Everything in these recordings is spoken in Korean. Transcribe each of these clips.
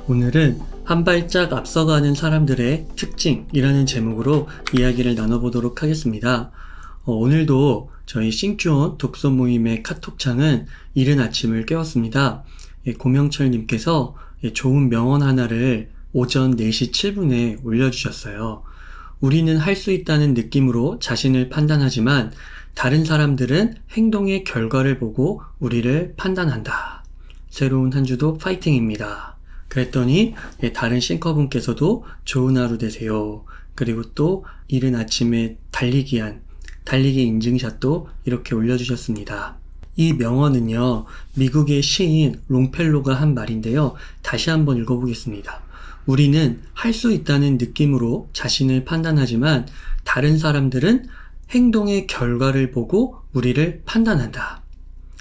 오늘은 한 발짝 앞서가는 사람들의 특징이라는 제목으로 이야기를 나눠보도록 하겠습니다. 오늘도 저희 싱큐온 독서 모임의 카톡창은 이른 아침을 깨웠습니다. 고명철님께서 좋은 명언 하나를 오전 4시 7분에 올려주셨어요. 우리는 할 수 있다는 느낌으로 자신을 판단하지만 다른 사람들은 행동의 결과를 보고 우리를 판단한다. 새로운 한 주도 파이팅입니다. 그랬더니 다른 싱커분께서도 좋은 하루 되세요. 그리고 또 이른 아침에 달리기 인증샷도 이렇게 올려주셨습니다. 이 명언은요, 미국의 시인 롱펠로가 한 말인데요. 다시 한번 읽어보겠습니다. 우리는 할 수 있다는 느낌으로 자신을 판단하지만 다른 사람들은 행동의 결과를 보고 우리를 판단한다.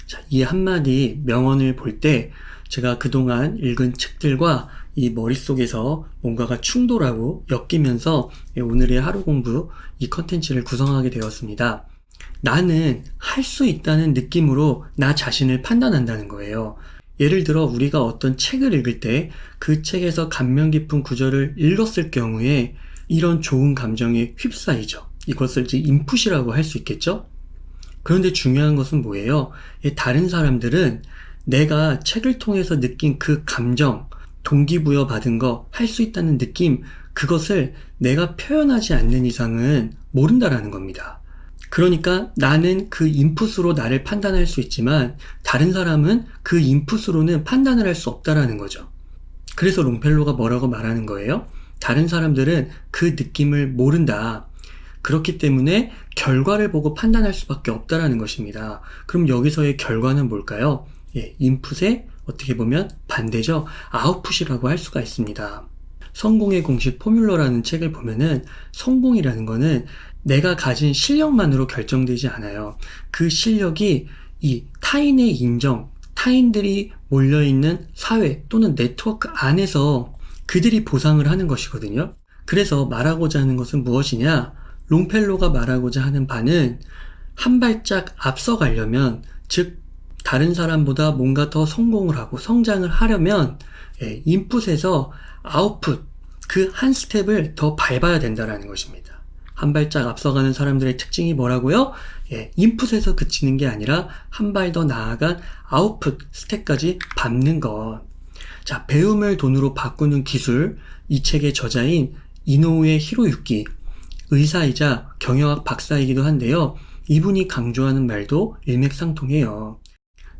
자, 이 한마디 명언을 볼 때 제가 그동안 읽은 책들과 이 머릿속에서 뭔가가 충돌하고 엮이면서 오늘의 하루 공부 이 컨텐츠를 구성하게 되었습니다. 나는 할 수 있다는 느낌으로 나 자신을 판단한다는 거예요. 예를 들어 우리가 어떤 책을 읽을 때 그 책에서 감명 깊은 구절을 읽었을 경우에 이런 좋은 감정에 휩싸이죠. 이것을 이제 인풋이라고 할 수 있겠죠? 그런데 중요한 것은 뭐예요? 다른 사람들은 내가 책을 통해서 느낀 그 감정, 동기부여 받은 거, 할 수 있다는 느낌, 그것을 내가 표현하지 않는 이상은 모른다라는 겁니다. 그러니까 나는 그 인풋으로 나를 판단할 수 있지만 다른 사람은 그 인풋으로는 판단을 할 수 없다라는 거죠. 그래서 롱펠로가 뭐라고 말하는 거예요? 다른 사람들은 그 느낌을 모른다. 그렇기 때문에 결과를 보고 판단할 수밖에 없다라는 것입니다. 그럼 여기서의 결과는 뭘까요? 인풋의 어떻게 보면 반대죠. 아웃풋이라고 할 수가 있습니다. 성공의 공식 포뮬러라는 책을 보면은 성공이라는 거는 내가 가진 실력만으로 결정되지 않아요. 그 실력이 이 타인의 인정, 타인들이 몰려있는 사회 또는 네트워크 안에서 그들이 보상을 하는 것이거든요. 그래서 말하고자 하는 것은 무엇이냐? 롱펠로가 말하고자 하는 바는 한 발짝 앞서 가려면, 즉 다른 사람보다 뭔가 더 성공을 하고 성장을 하려면 인풋에서 아웃풋, 그 한 스텝을 더 밟아야 된다는 것입니다. 한 발짝 앞서가는 사람들의 특징이 뭐라고요? 인풋에서 그치는 게 아니라 한 발 더 나아간 아웃풋 스텝까지 밟는 것. 자, 배움을 돈으로 바꾸는 기술, 이 책의 저자인 이노우에 히로유키, 의사이자 경영학 박사이기도 한데요. 이분이 강조하는 말도 일맥상통해요.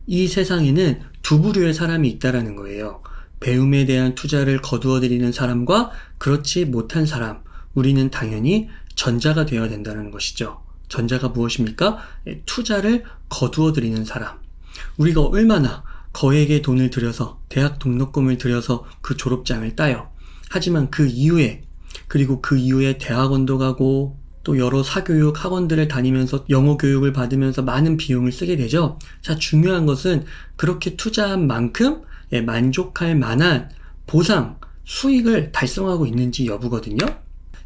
이 세상에는 두 부류의 사람이 있다라는 거예요. 배움에 대한 투자를 거두어들이는 사람과 그렇지 못한 사람. 우리는 당연히 전자가 되어야 된다는 것이죠. 전자가 무엇입니까? 투자를 거두어들이는 사람. 우리가 얼마나 거액의 돈을 들여서 대학 등록금을 들여서 그 졸업장을 따요. 하지만 그 이후에, 그리고 그 이후에 대학원도 가고 또 여러 사교육 학원들을 다니면서 영어 교육을 받으면서 많은 비용을 쓰게 되죠. 자, 중요한 것은 그렇게 투자한 만큼 만족할 만한 보상, 수익을 달성하고 있는지 여부거든요.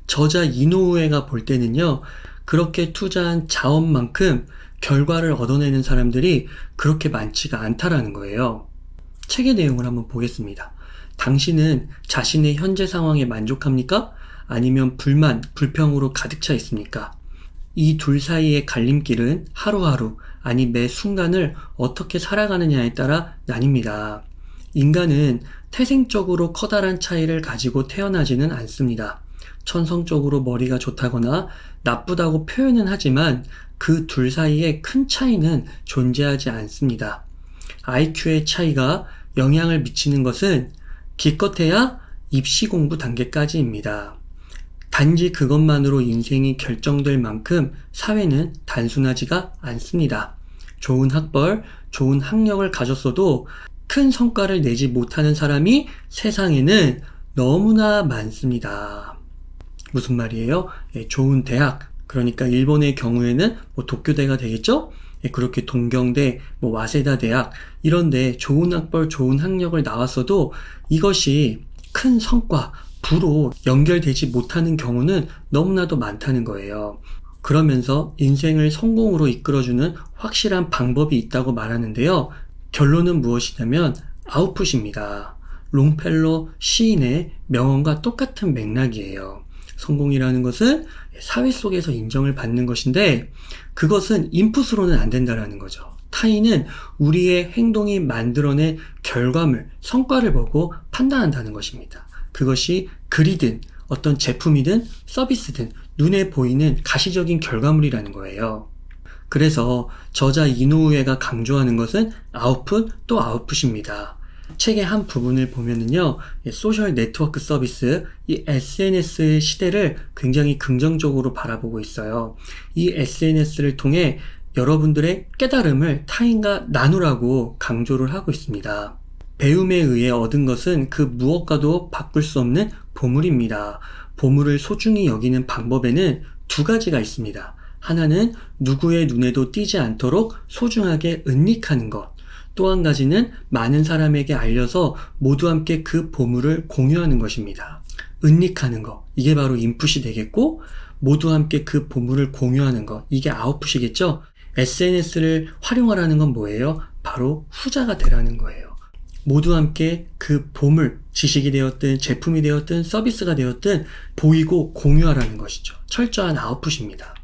저자 이노우에가 볼 때는요, 그렇게 투자한 자원만큼 결과를 얻어내는 사람들이 그렇게 많지가 않다라는 거예요. 책의 내용을 한번 보겠습니다. 당신은 자신의 현재 상황에 만족합니까? 아니면 불만, 불평으로 가득 차 있습니까? 이 둘 사이의 갈림길은 하루하루, 아니 매 순간을 어떻게 살아가느냐에 따라 나뉩니다. 인간은 태생적으로 커다란 차이를 가지고 태어나지는 않습니다. 천성적으로 머리가 좋다거나 나쁘다고 표현은 하지만 그 둘 사이에 큰 차이는 존재하지 않습니다. IQ의 차이가 영향을 미치는 것은 기껏해야 입시 공부 단계까지입니다. 단지 그것만으로 인생이 결정될 만큼 사회는 단순하지가 않습니다. 좋은 학벌, 좋은 학력을 가졌어도 큰 성과를 내지 못하는 사람이 세상에는 너무나 많습니다. 무슨 말이에요? 좋은 대학, 그러니까 일본의 경우에는 도쿄대가 되겠죠? 그렇게 동경대, 와세다 대학 이런데 좋은 학벌, 좋은 학력을 나왔어도 이것이 큰 성과, 부로 연결되지 못하는 경우는 너무나도 많다는 거예요. 그러면서 인생을 성공으로 이끌어주는 확실한 방법이 있다고 말하는데요. 결론은 무엇이냐면 아웃풋입니다. 롱펠러 시인의 명언과 똑같은 맥락이에요. 성공이라는 것은 사회 속에서 인정을 받는 것인데 그것은 인풋으로는 안 된다라는 거죠. 타인은 우리의 행동이 만들어낸 결과물, 성과를 보고 판단한다는 것입니다. 그것이 글이든 어떤 제품이든 서비스든 눈에 보이는 가시적인 결과물이라는 거예요. 그래서 저자 이노우에가 강조하는 것은 아웃풋 또 아웃풋입니다. 책의 한 부분을 보면은요, 소셜 네트워크 서비스, 이 SNS의 시대를 굉장히 긍정적으로 바라보고 있어요. 이 SNS를 통해 여러분들의 깨달음을 타인과 나누라고 강조를 하고 있습니다. 배움에 의해 얻은 것은 그 무엇과도 바꿀 수 없는 보물입니다. 보물을 소중히 여기는 방법에는 두 가지가 있습니다. 하나는 누구의 눈에도 띄지 않도록 소중하게 은닉하는 것. 또 한 가지는 많은 사람에게 알려서 모두 함께 그 보물을 공유하는 것입니다. 은닉하는 것. 이게 바로 인풋이 되겠고, 모두 함께 그 보물을 공유하는 것. 이게 아웃풋이겠죠? SNS를 활용하라는 건 뭐예요? 바로 후자가 되라는 거예요. 모두 함께 그 보물, 지식이 되었든 제품이 되었든 서비스가 되었든 보이고 공유하라는 것이죠. 철저한 아웃풋입니다.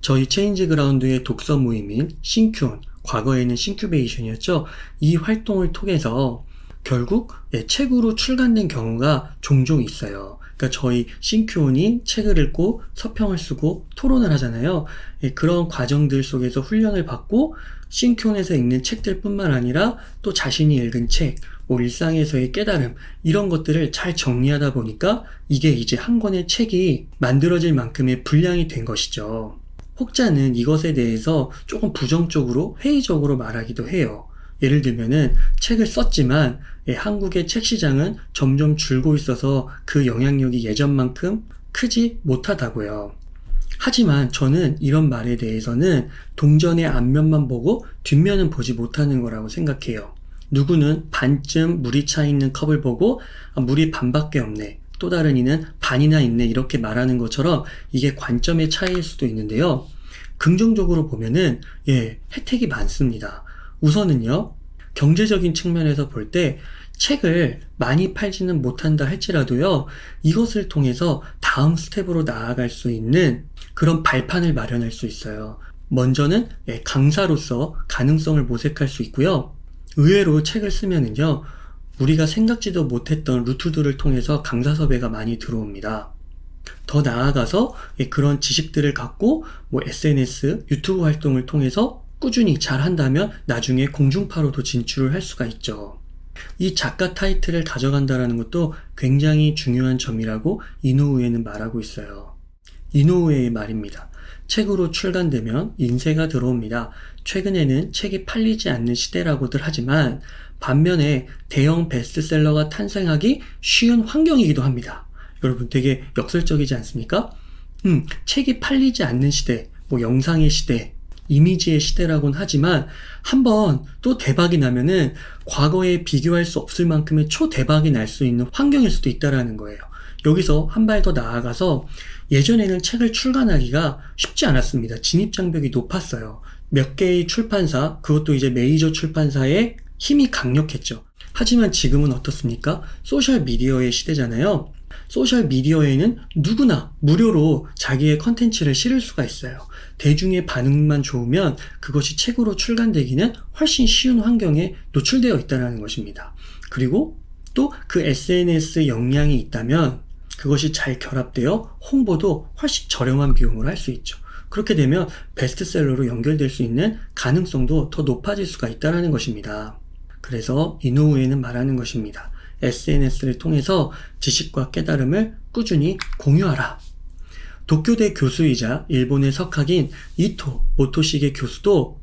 저희 체인지 그라운드의 독서 모임인 싱큐온, 과거에는 싱큐베이션이었죠. 이 활동을 통해서 결국 책으로 출간된 경우가 종종 있어요. 그러니까 저희 싱큐온이 책을 읽고 서평을 쓰고 토론을 하잖아요. 그런 과정들 속에서 훈련을 받고 싱큐온에서 읽는 책들 뿐만 아니라 또 자신이 읽은 책, 일상에서의 깨달음 이런 것들을 잘 정리하다 보니까 이게 이제 한 권의 책이 만들어질 만큼의 분량이 된 것이죠. 혹자는 이것에 대해서 조금 부정적으로 회의적으로 말하기도 해요. 예를 들면은 책을 썼지만 한국의 책 시장은 점점 줄고 있어서 그 영향력이 예전만큼 크지 못하다고요. 하지만 저는 이런 말에 대해서는 동전의 앞면만 보고 뒷면은 보지 못하는 거라고 생각해요. 누구는 반쯤 물이 차 있는 컵을 보고 물이 반밖에 없네. 또 다른 이는 반이나 있네. 이렇게 말하는 것처럼 이게 관점의 차이일 수도 있는데요. 긍정적으로 보면은 혜택이 많습니다. 우선은요, 경제적인 측면에서 볼 때 책을 많이 팔지는 못한다 할지라도요, 이것을 통해서 다음 스텝으로 나아갈 수 있는 그런 발판을 마련할 수 있어요. 먼저는 강사로서 가능성을 모색할 수 있고요. 의외로 책을 쓰면은요, 우리가 생각지도 못했던 루트들을 통해서 강사 섭외가 많이 들어옵니다. 더 나아가서 그런 지식들을 갖고 SNS, 유튜브 활동을 통해서 꾸준히 잘 한다면 나중에 공중파로도 진출을 할 수가 있죠. 이 작가 타이틀을 가져간다는 것도 굉장히 중요한 점이라고 이노우에는 말하고 있어요. 이노우에의 말입니다. 책으로 출간되면 인세가 들어옵니다. 최근에는 책이 팔리지 않는 시대라고들 하지만 반면에 대형 베스트셀러가 탄생하기 쉬운 환경이기도 합니다. 여러분 되게 역설적이지 않습니까? 책이 팔리지 않는 시대, 영상의 시대, 이미지의 시대라고는 하지만 한번 또 대박이 나면은 과거에 비교할 수 없을 만큼의 초대박이 날 수 있는 환경일 수도 있다라는 거예요. 여기서 한 발 더 나아가서 예전에는 책을 출간하기가 쉽지 않았습니다. 진입장벽이 높았어요. 몇 개의 출판사, 그것도 이제 메이저 출판사의 힘이 강력했죠. 하지만 지금은 어떻습니까? 소셜미디어의 시대잖아요. 소셜미디어에는 누구나 무료로 자기의 컨텐츠를 실을 수가 있어요. 대중의 반응만 좋으면 그것이 책으로 출간되기는 훨씬 쉬운 환경에 노출되어 있다는 것입니다. 그리고 또 그 SNS 역량이 있다면 그것이 잘 결합되어 홍보도 훨씬 저렴한 비용으로 할 수 있죠. 그렇게 되면 베스트셀러로 연결될 수 있는 가능성도 더 높아질 수가 있다는 것입니다. 그래서 이노우에는 말하는 것입니다. SNS를 통해서 지식과 깨달음을 꾸준히 공유하라. 도쿄대 교수이자 일본의 석학인 이토 모토시게 교수도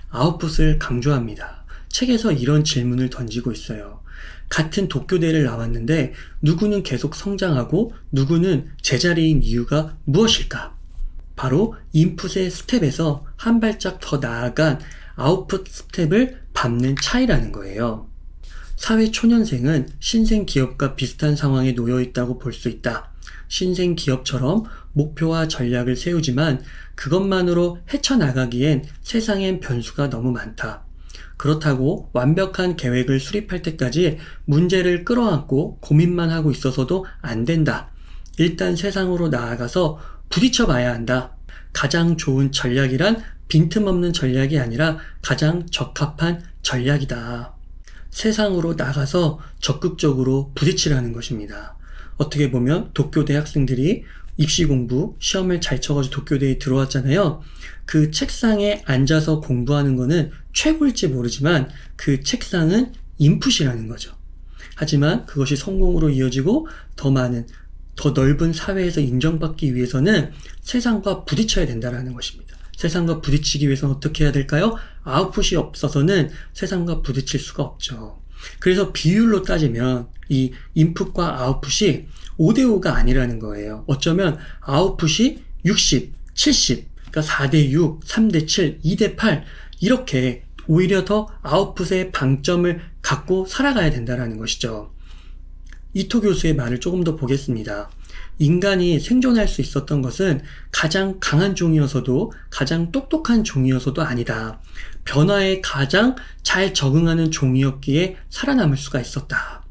아웃풋을 강조합니다. 책에서 이런 질문을 던지고 있어요. 같은 도쿄대를 나왔는데 누구는 계속 성장하고 누구는 제자리인 이유가 무엇일까? 바로 인풋의 스텝에서 한 발짝 더 나아간 아웃풋 스텝을 밟는 차이라는 거예요. 사회 초년생은 신생 기업과 비슷한 상황에 놓여 있다고 볼 수 있다. 신생 기업처럼 목표와 전략을 세우지만 그것만으로 헤쳐나가기엔 세상엔 변수가 너무 많다. 그렇다고 완벽한 계획을 수립할 때까지 문제를 끌어안고 고민만 하고 있어서도 안 된다. 일단 세상으로 나아가서 부딪혀 봐야 한다. 가장 좋은 전략이란 빈틈없는 전략이 아니라 가장 적합한 전략이다. 세상으로 나가서 적극적으로 부딪히라는 것입니다. 어떻게 보면 도쿄대 학생들이 입시 공부, 시험을 잘 쳐가지고 도쿄대에 들어왔잖아요. 그 책상에 앉아서 공부하는 거는 최고일지 모르지만 그 책상은 인풋이라는 거죠. 하지만 그것이 성공으로 이어지고 더 많은, 더 넓은 사회에서 인정받기 위해서는 세상과 부딪혀야 된다는 것입니다. 세상과 부딪히기 위해서는 어떻게 해야 될까요? 아웃풋이 없어서는 세상과 부딪힐 수가 없죠. 그래서 비율로 따지면 이 인풋과 아웃풋이 5대5가 아니라는 거예요. 어쩌면 아웃풋이 60, 70, 그러니까 4대6, 3대7, 2대8 이렇게 오히려 더 아웃풋의 방점을 갖고 살아가야 된다는 것이죠. 이토 교수의 말을 조금 더 보겠습니다. 인간이 생존할 수 있었던 것은 가장 강한 종이어서도 가장 똑똑한 종이어서도 아니다. 변화에 가장 잘 적응하는 종이었기에 살아남을 수가 있었다.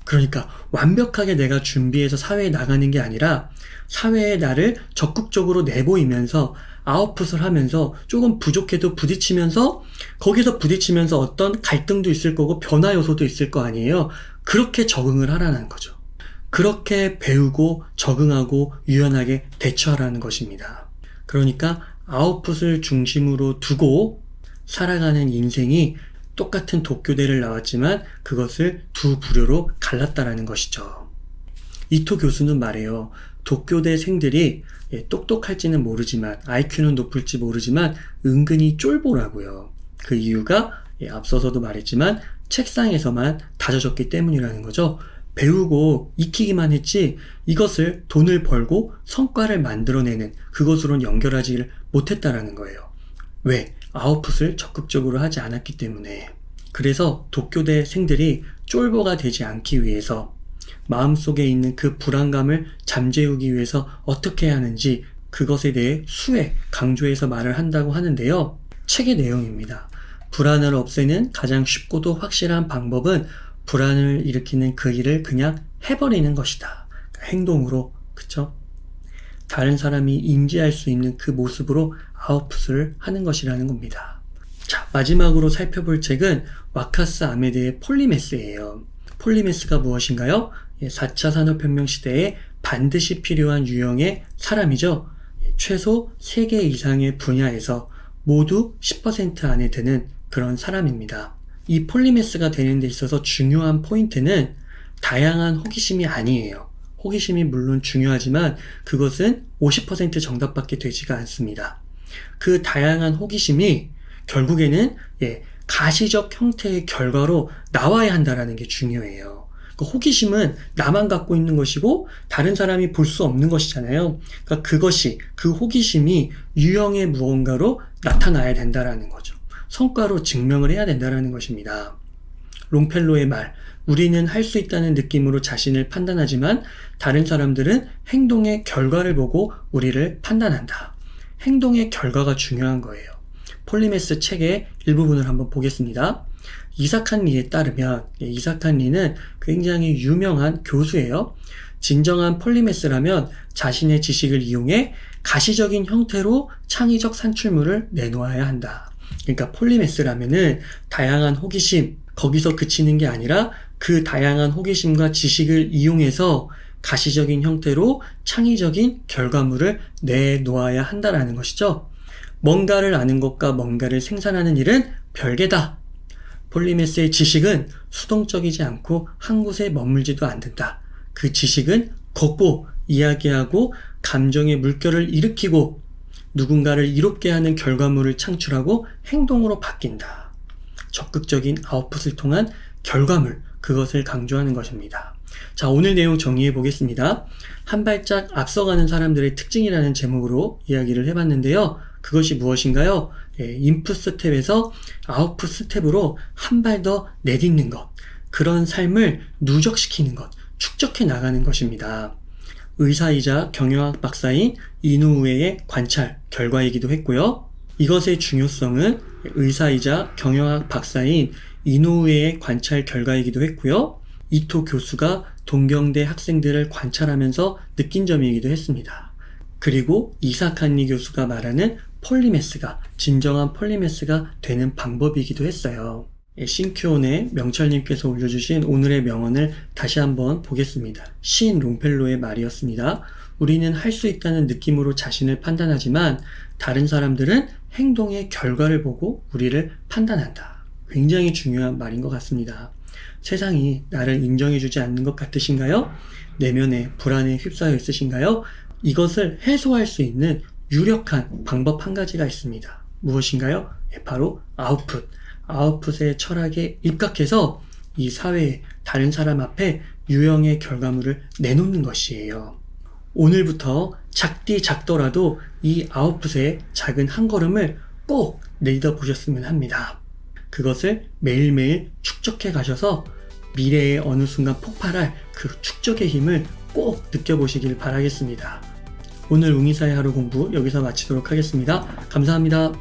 그러니까 완벽하게 내가 준비해서 사회에 나가는 게 아니라 사회에 나를 적극적으로 내보이면서 아웃풋을 하면서 조금 부족해도 부딪히면서 거기서 부딪히면서 어떤 갈등도 있을 거고 변화 요소도 있을 거 아니에요. 그렇게 적응을 하라는 거죠. 그렇게 배우고 적응하고 유연하게 대처하라는 것입니다. 그러니까 아웃풋을 중심으로 두고 살아가는 인생이 똑같은 도쿄대를 나왔지만 그것을 두 부류로 갈랐다라는 것이죠. 이토 교수는 말해요. 도쿄대생들이 똑똑할지는 모르지만 IQ는 높을지 모르지만 은근히 쫄보라고요. 그 이유가 앞서서도 말했지만 책상에서만 다져졌기 때문이라는 거죠. 배우고 익히기만 했지 이것을 돈을 벌고 성과를 만들어내는 그것으로는 연결하지 못했다라는 거예요. 왜? 아웃풋을 적극적으로 하지 않았기 때문에. 그래서 도쿄대생들이 쫄보가 되지 않기 위해서 마음속에 있는 그 불안감을 잠재우기 위해서 어떻게 해야 하는지 그것에 대해 수에 강조해서 말을 한다고 하는데요. 책의 내용입니다. 불안을 없애는 가장 쉽고도 확실한 방법은 불안을 일으키는 그 일을 그냥 해버리는 것이다. 행동으로, 그쵸? 다른 사람이 인지할 수 있는 그 모습으로 아웃풋을 하는 것이라는 겁니다. 자, 마지막으로 살펴볼 책은 와카스 아메드의 폴리메스예요. 폴리메스가 무엇인가요? 4차 산업혁명 시대에 반드시 필요한 유형의 사람이죠. 최소 3개 이상의 분야에서 모두 10% 안에 드는 그런 사람입니다. 이 폴리메스가 되는 데 있어서 중요한 포인트는 다양한 호기심이 아니에요. 호기심이 물론 중요하지만 그것은 50% 정답밖에 되지가 않습니다. 그 다양한 호기심이 결국에는 가시적 형태의 결과로 나와야 한다는 게 중요해요. 그 호기심은 나만 갖고 있는 것이고 다른 사람이 볼 수 없는 것이잖아요. 그러니까 그것이, 그 호기심이 유형의 무언가로 나타나야 된다는 거죠. 성과로 증명을 해야 된다는 것입니다. 롱펠로의 말, 우리는 할 수 있다는 느낌으로 자신을 판단하지만 다른 사람들은 행동의 결과를 보고 우리를 판단한다. 행동의 결과가 중요한 거예요. 폴리메스 책의 일부분을 한번 보겠습니다. 이삭한 리에 따르면, 이삭한 리는 굉장히 유명한 교수예요. 진정한 폴리메스라면 자신의 지식을 이용해 가시적인 형태로 창의적 산출물을 내놓아야 한다. 그러니까 폴리메스라면은 다양한 호기심, 거기서 그치는 게 아니라 그 다양한 호기심과 지식을 이용해서 가시적인 형태로 창의적인 결과물을 내놓아야 한다는 것이죠. 뭔가를 아는 것과 뭔가를 생산하는 일은 별개다. 폴리메스의 지식은 수동적이지 않고 한 곳에 머물지도 않는다. 그 지식은 걷고 이야기하고 감정의 물결을 일으키고 누군가를 이롭게 하는 결과물을 창출하고 행동으로 바뀐다. 적극적인 아웃풋을 통한 결과물, 그것을 강조하는 것입니다. 자, 오늘 내용 정리해 보겠습니다. 한 발짝 앞서가는 사람들의 특징이라는 제목으로 이야기를 해봤는데요. 그것이 무엇인가요? 인풋 스텝에서 아웃풋 스텝으로 한 발 더 내딛는 것, 그런 삶을 누적시키는 것, 축적해 나가는 것입니다. 의사이자 경영학 박사인 이노우에의 관찰, 결과이기도 했고요. 이것의 중요성은 의사이자 경영학 박사인 이노우에의 관찰 결과이기도 했고요. 이토 교수가 동경대 학생들을 관찰하면서 느낀 점이기도 했습니다. 그리고 이사카니 교수가 말하는 폴리메스가 진정한 폴리메스가 되는 방법이기도 했어요. 신큐온의 명철님께서 올려주신 오늘의 명언을 다시 한번 보겠습니다. 시인 롱펠로의 말이었습니다. 우리는 할 수 있다는 느낌으로 자신을 판단하지만 다른 사람들은 행동의 결과를 보고 우리를 판단한다. 굉장히 중요한 말인 것 같습니다. 세상이 나를 인정해주지 않는 것 같으신가요? 내면에 불안에 휩싸여 있으신가요? 이것을 해소할 수 있는 유력한 방법 한 가지가 있습니다. 무엇인가요? 바로 아웃풋. 아웃풋의 철학에 입각해서 이 사회에 다른 사람 앞에 유형의 결과물을 내놓는 것이에요. 오늘부터 작디 작더라도 이 아웃풋의 작은 한 걸음을 꼭 내딛어 보셨으면 합니다. 그것을 매일매일 축적해 가셔서 미래의 어느 순간 폭발할 그 축적의 힘을 꼭 느껴보시길 바라겠습니다. 오늘 웅이사의 하루 공부 여기서 마치도록 하겠습니다. 감사합니다.